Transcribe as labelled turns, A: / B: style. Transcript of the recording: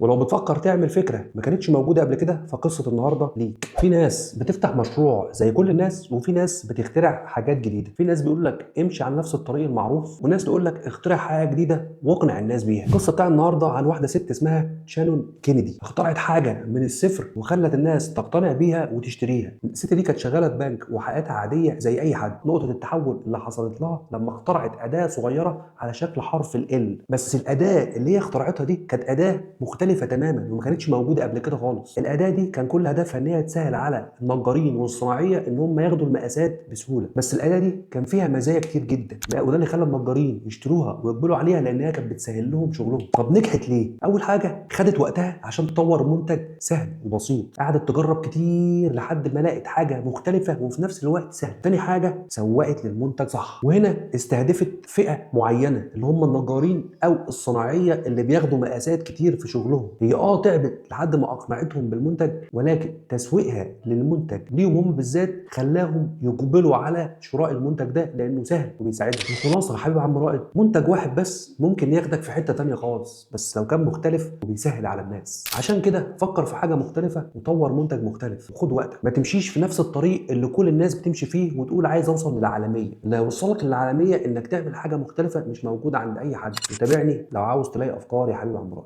A: ولو بتفكر تعمل فكرة ما كانتش موجودة قبل كده فقصة النهاردة ليك. في ناس بتفتح مشروع زي كل الناس، وفي ناس بتخترع حاجات جديدة. في ناس بيقول لك امشي على نفس الطريق المعروف، وناس تقول لك اخترع حاجة جديدة واقنع الناس بيها. القصة بتاع النهاردة عن واحدة ست اسمها شانون كينيدي، اخترعت حاجة من الصفر وخلت الناس تقتنع بيها وتشتريها. الست دي كانت شغالة في بنك وحياتها عادية زي أي حد. نقطة التحول اللي حصلت لها لما اخترعت أداة صغيرة على شكل حرف ال. بس الأداة اللي هي اخترعتها دي كانت أداة مختلفة تماما وما كانتش موجودة قبل كده خالص. الأداة دي كان كل هدفها إن هي تسهل على النجارين والصناعية إن هم ياخدوا المقاسات بسهولة. بس الأداة دي كان فيها مزايا كتير جدا، وده اللي خلى النجارين يشتروها ويقبلوا عليها لأن هي كانت بتسهل لهم شغلهم. طب نجحت ليه؟ أول حاجة خدت وقتها عشان تطور منتج سهل وبسيط. قعدت تجرب كتير لحد ما لقت حاجة مختلفة وفي نفس الوقت سهل. تاني حاجة سوقت للمنتج صح، وهنا استهدفت فئة معينة اللي هم النجارين أو الصناعية اللي بياخدوا مقاسات كتير في شغلهم. هي تعبت لحد ما اقنعتهم بالمنتج، ولكن تسويقها للمنتج ليهم هم بالذات خلاهم يقبلوا على شراء المنتج ده لانه سهل وبيساعدهم. الخلاصه يا حبيب عم رائد، منتج واحد بس ممكن ياخدك في حته تانية خالص، بس لو كان مختلف وبيسهل على الناس. عشان كده فكر في حاجه مختلفه وطور منتج مختلف وخد وقتك. ما تمشيش في نفس الطريق اللي كل الناس بتمشي فيه وتقول عايز اوصل للعالميه. اللي هيوصلك للعالميه انك تعمل حاجه مختلفه مش موجوده عند اي حد. وتابعني لو عاوز تلاقي افكار يا حبيب عم رائد.